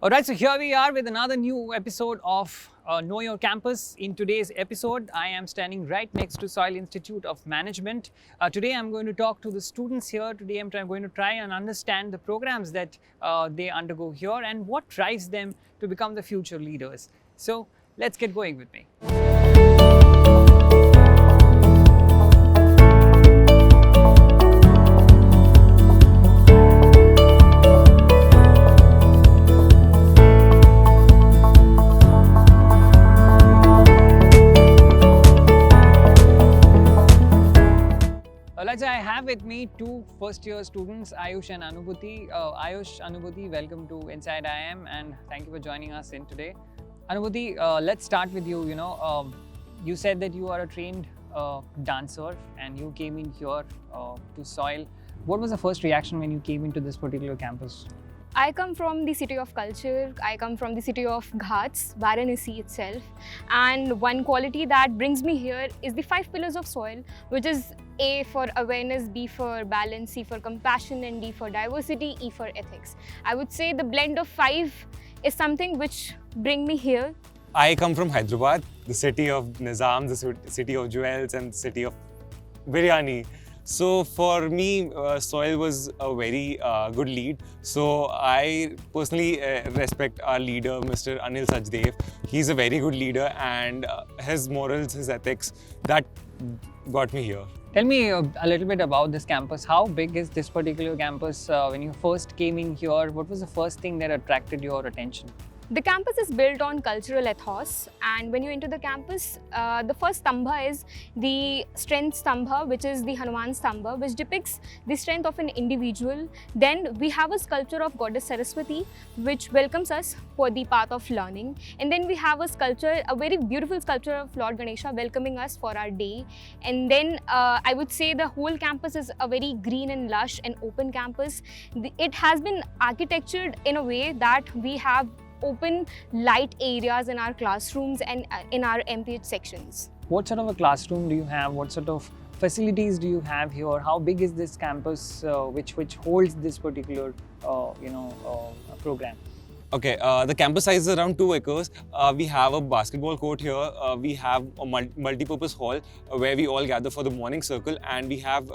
Alright, so here we are with another new episode of Know Your Campus. In today's episode, I am standing right next to Soil Institute of Management. Today, I'm going to talk to the students here. Today, I'm going to try and understand the programs that they undergo here and what drives them to become the future leaders. So, let's get going with me. So I have with me two first-year students, Ayush and Anubhuti. Ayush, Anubhuti, welcome to Inside IIM and thank you for joining us in today. Anubhuti, let's start with you. You said that you are a trained dancer and you came in here to Soil. What was the first reaction when you came into this particular campus? I come from the city of culture, I come from the city of Ghats, Varanasi itself, and one quality that brings me here is the 5 pillars of soil, which is A for awareness, B for balance, C for compassion, and D for diversity, E for ethics. I would say the blend of 5 is something which bring me here. I come from Hyderabad, the city of Nizam, the city of jewels and the city of biryani. So for me, Soil was a very good lead. So I personally respect our leader, Mr. Anil Sachdev. He's a very good leader and his morals, his ethics, that got me here. Tell me a little bit about this campus. How big is this particular campus? When you first came in here, what was the first thing that attracted your attention? The campus is built on cultural ethos, and when you enter the campus, the first stambha is the strength stambha, which is the Hanuman stambha, which depicts the strength of an individual. Then we have a sculpture of Goddess Saraswati, which welcomes us for the path of learning. And then we have a sculpture, a very beautiful sculpture of Lord Ganesha welcoming us for our day. And then I would say the whole campus is a very green and lush and open campus. It has been architectured in a way that we have open light areas in our classrooms and in our MPH sections. What sort of a classroom do you have? What sort of facilities do you have here? How big is this campus which holds this particular program? Okay, the campus size is around 2 acres. We have a basketball court here. We have a multi-purpose hall where we all gather for the morning circle, and we have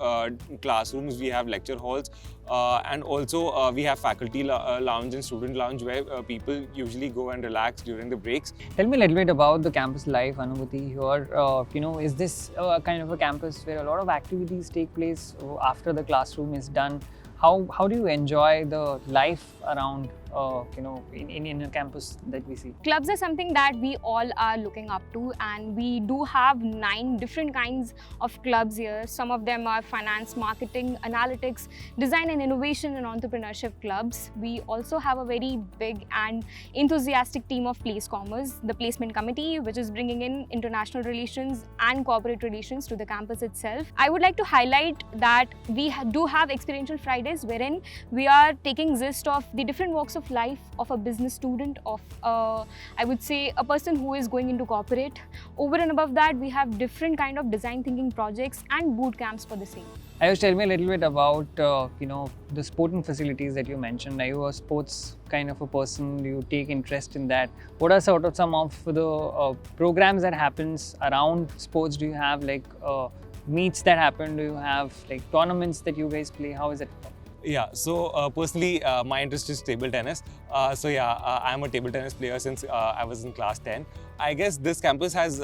classrooms, we have lecture halls, and also we have faculty lounge and student lounge where people usually go and relax during the breaks. Tell me a little bit about the campus life, Anubhuti. Here, is this kind of a campus where a lot of activities take place after the classroom is done? How do you enjoy the life around in a campus that we see? Clubs are something that we all are looking up to, and we do have 9 different kinds of clubs here. Some of them are finance, marketing, analytics, design and innovation and entrepreneurship clubs. We also have a very big and enthusiastic team of place commerce, the placement committee, which is bringing in international relations and corporate relations to the campus itself. I would like to highlight that we do have experiential Fridays wherein we are taking gist of the different walks of life of a business student, of I would say a person who is going into corporate. Over and above that, we have different kind of design thinking projects and boot camps for the same. Ayush, tell me a little bit about the sporting facilities that you mentioned. Are you a sports kind of a person? Do you take interest in that? What are sort of some of the programs that happens around sports? Do you have like meets that happen? Do you have like tournaments that you guys play? How is it? Yeah, so personally, my interest is table tennis. I'm a table tennis player since I was in class 10. I guess this campus has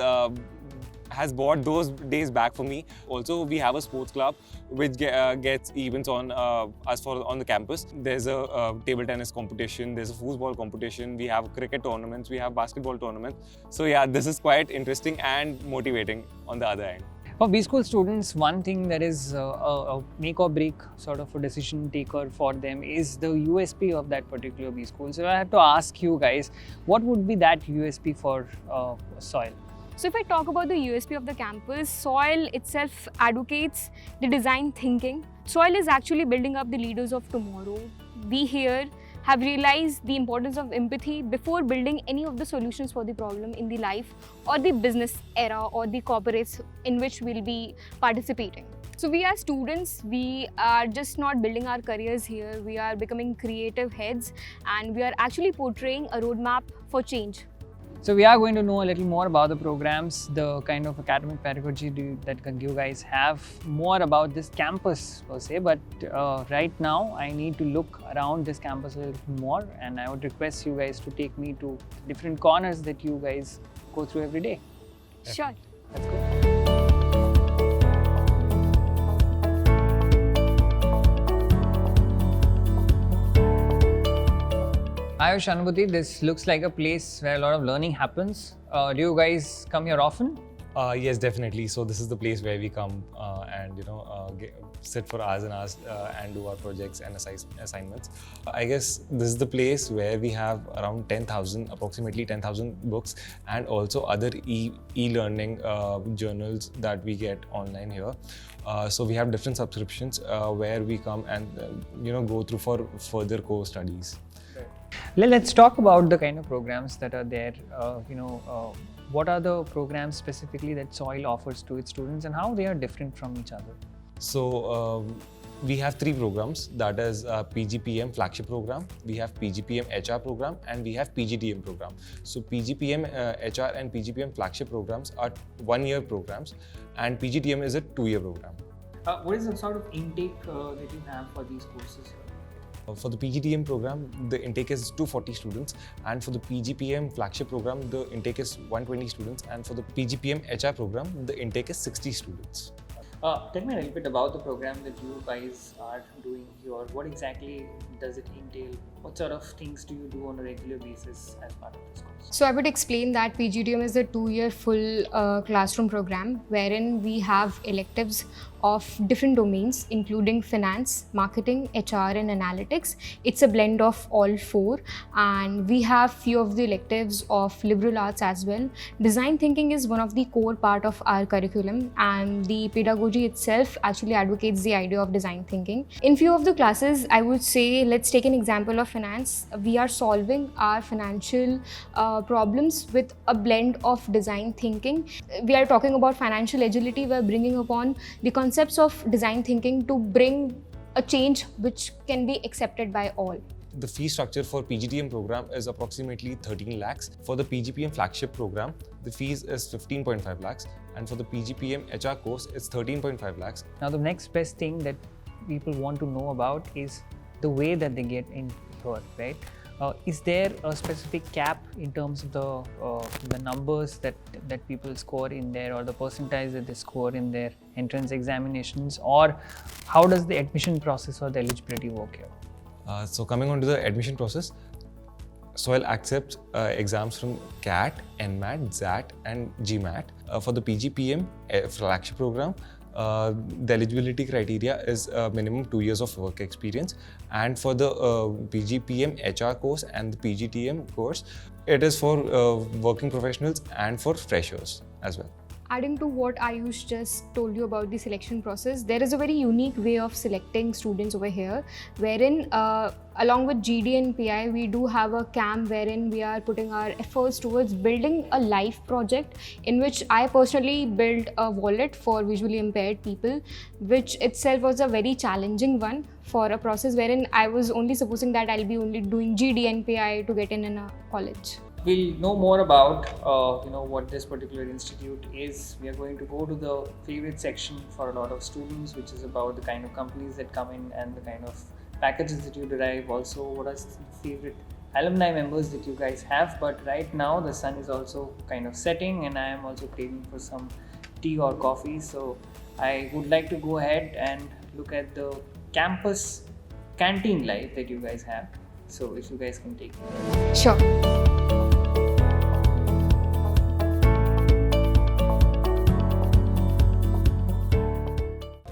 brought those days back for me. Also, we have a sports club which gets events on on the campus. There's a table tennis competition, there's a football competition, we have cricket tournaments, we have basketball tournaments. So yeah, this is quite interesting and motivating on the other end. For B School students, one thing that is a make or break sort of a decision taker for them is the USP of that particular B School. So I have to ask you guys, what would be that USP for Soil? So if I talk about the USP of the campus, Soil itself advocates the design thinking. Soil is actually building up the leaders of tomorrow. We here have realized the importance of empathy before building any of the solutions for the problem in the life or the business era or the corporates in which we'll be participating. So we are students, we are just not building our careers here, we are becoming creative heads and we are actually portraying a roadmap for change. So we are going to know a little more about the programs, the kind of academic pedagogy that you guys have, more about this campus per se. But right now, I need to look around this campus a little more, and I would request you guys to take me to different corners that you guys go through every day. Sure. Let's go. Ayush, Anubhuti, this looks like a place where a lot of learning happens. Do you guys come here often? Yes, definitely. So this is the place where we come and sit for hours and hours and do our projects and assignments. I guess this is the place where we have around approximately 10,000 books, and also other e-learning journals that we get online here. So we have different subscriptions where we come and go through for further course studies. Let's talk about the kind of programs that are there. What are the programs specifically that SOIL offers to its students and how they are different from each other? So we have 3 programs, that is PGPM flagship program, we have PGPM HR program, and we have PGTM program. So PGPM HR and PGPM flagship programs are 1-year programs, and PGTM is a 2-year program. What is the sort of intake that you have for these courses? For the PGTM program, the intake is 240 students, and for the PGPM flagship program, the intake is 120 students, and for the PGPM HR program, the intake is 60 students. Tell me a little bit about the program that you guys are doing here. What exactly does it entail? What sort of things do you do on a regular basis as part of this course? So I would explain that PGTM is a 2-year full classroom program wherein we have electives of different domains including finance, marketing, HR and analytics. It's a blend of all 4, and we have few of the electives of liberal arts as well. Design thinking is one of the core part of our curriculum, and the pedagogy itself actually advocates the idea of design thinking. In few of the classes, I would say, let's take an example of finance. We are solving our financial problems with a blend of design thinking. We are talking about financial agility. We're bringing upon the concepts of design thinking to bring a change which can be accepted by all. The fee structure for PGTM program is approximately 13 lakhs. For the PGPM flagship program, the fees is 15.5 lakhs, and for the PGPM HR course, it's 13.5 lakhs. Now, the next best thing that people want to know about is the way that they get in here, right? Is there a specific cap in terms of the numbers that people score in there, or the percentage that they score in their entrance examinations, or how does the admission process or the eligibility work here? So coming on to the admission process, SOIL accepts exams from CAT, NMAT, XAT and GMAT. For the PGPM flagship program, the eligibility criteria is minimum 2 years of work experience, and for the PGPM HR course and the PGTM course, it is for working professionals and for freshers as well. Adding to what Ayush just told you about the selection process, there is a very unique way of selecting students over here, wherein along with GD and PI, we do have a camp wherein we are putting our efforts towards building a life project, in which I personally built a wallet for visually impaired people, which itself was a very challenging one for a process wherein I was only supposing that I'll be only doing GD and PI to get in a college. We'll know more about what this particular institute is. We are going to go to the favorite section for a lot of students, which is about the kind of companies that come in and the kind of packages that you derive. Also, what are the favorite alumni members that you guys have. But right now the sun is also kind of setting, and I am also craving for some tea or coffee. So I would like to go ahead and look at the campus canteen life that you guys have. So if you guys can take me. Sure.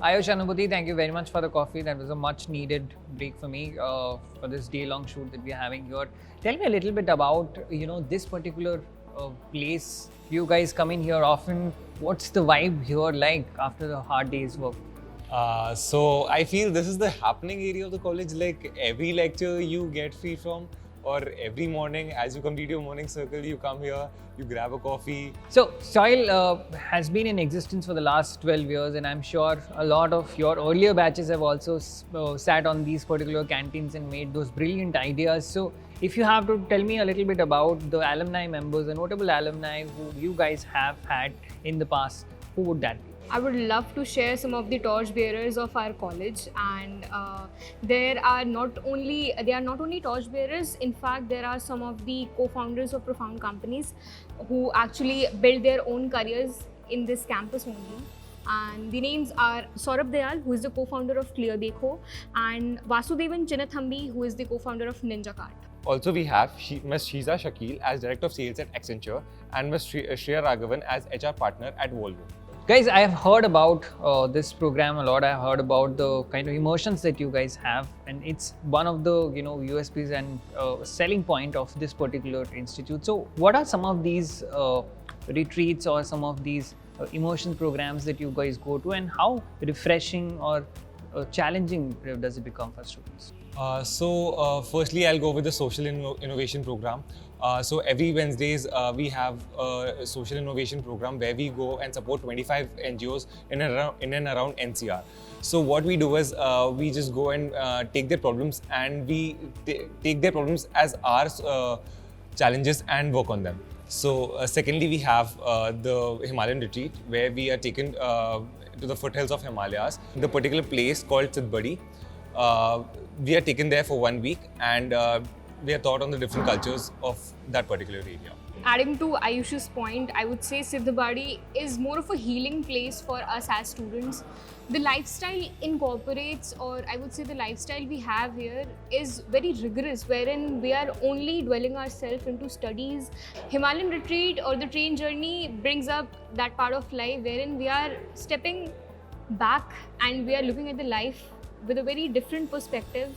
Ayush, Anubhuti, thank you very much for the coffee. That was a much needed break for me for this day-long shoot that we are having here. Tell me a little bit about this particular place. You guys come in here often. What's the vibe here like after the hard day's work? So I feel this is the happening area of the college. Like every lecture you get free from, or every morning as you complete your morning circle, you come here, you grab a coffee. So, Soil has been in existence for the last 12 years, and I'm sure a lot of your earlier batches have also sat on these particular canteens and made those brilliant ideas. So, if you have to tell me a little bit about the alumni members, the notable alumni who you guys have had in the past, who would that be? I would love to share some of the torchbearers of our college, and they are not only torchbearers. In fact, there are some of the co-founders of profound companies who actually build their own careers in this campus only. And the names are Saurabh Dayal, who is the co-founder of Clear Dekho, and Vasudevan Chinnathambi, who is the co-founder of Ninja Kart. Also, we have Ms. Shiza Shakil as Director of Sales at Accenture and Ms. Shreya Raghavan as HR Partner at Volvo. Guys, I have heard about this program a lot. I have heard about the kind of emotions that you guys have, and it's one of the USPs and selling point of this particular institute. So, what are some of these retreats or some of these emotion programs that you guys go to, and how refreshing or challenging does it become for students? Firstly, I'll go with the Social Innovation Program. So every Wednesdays, we have a social innovation program where we go and support 25 NGOs in and around NCR. So what we do is we just go and take their problems, and we take their problems as our challenges and work on them. So secondly, we have the Himalayan retreat where we are taken to the foothills of Himalayas, the particular place called Sidbadi. We are taken there for 1 week, and we are taught on the different cultures of that particular area. Adding to Ayush's point, I would say Sidbadi is more of a healing place for us as students. The lifestyle incorporates, or I would say the lifestyle we have here is very rigorous, wherein we are only dwelling ourselves into studies. Himalayan retreat or the train journey brings up that part of life wherein we are stepping back and we are looking at the life with a very different perspective,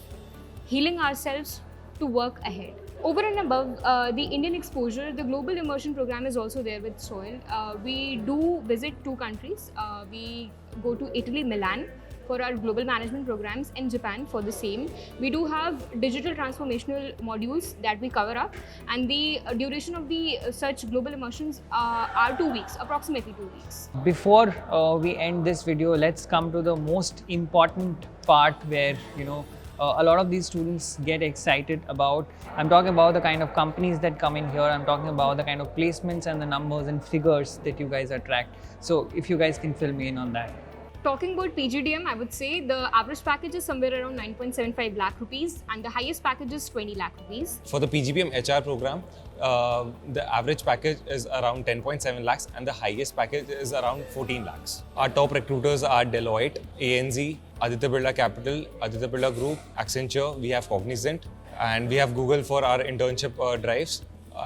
healing ourselves to work ahead. Over and above the Indian exposure, the Global Immersion Program is also there with SOIL. We do visit 2 countries. We go to Italy, Milan for our global management programs, and Japan for the same. We do have digital transformational modules that we cover up, and the duration of the such global immersions are 2 weeks, approximately 2 weeks. Before we end this video, let's come to the most important part where a lot of these students get excited about. I'm talking about the kind of companies that come in here. I'm talking about the kind of placements and the numbers and figures that you guys attract. So if you guys can fill me in on that. Talking about PGDM, I would say the average package is somewhere around 9.75 lakh rupees, and the highest package is 20 lakh rupees. For the PGPM HR program, the average package is around 10.7 lakhs and the highest package is around 14 lakhs. Our top recruiters are Deloitte, ANZ, Aditya Birla Capital, Aditya Birla Group, Accenture, we have Cognizant, and we have Google for our internship drives,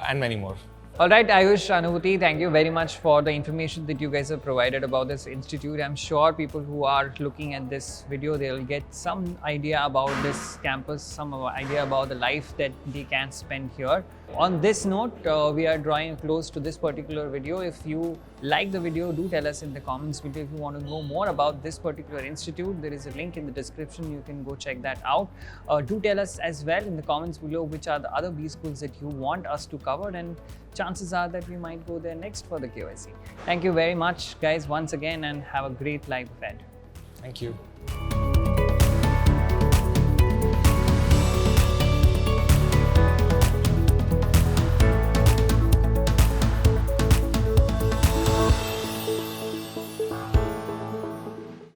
and many more. All right, Ayush, Anubhuti, thank you very much for the information that you guys have provided about this institute. I'm sure people who are looking at this video, they'll get some idea about this campus, some idea about the life that they can spend here. On this note, we are drawing close to this particular video. If you like the video, do tell us in the comments below. If you want to know more about this particular institute, there is a link in the description. You can go check that out. Do tell us as well in the comments below which are the other B schools that you want us to cover, and chances are that we might go there next for the QIC. Thank you very much, guys, once again, and have a great life ahead. Thank you.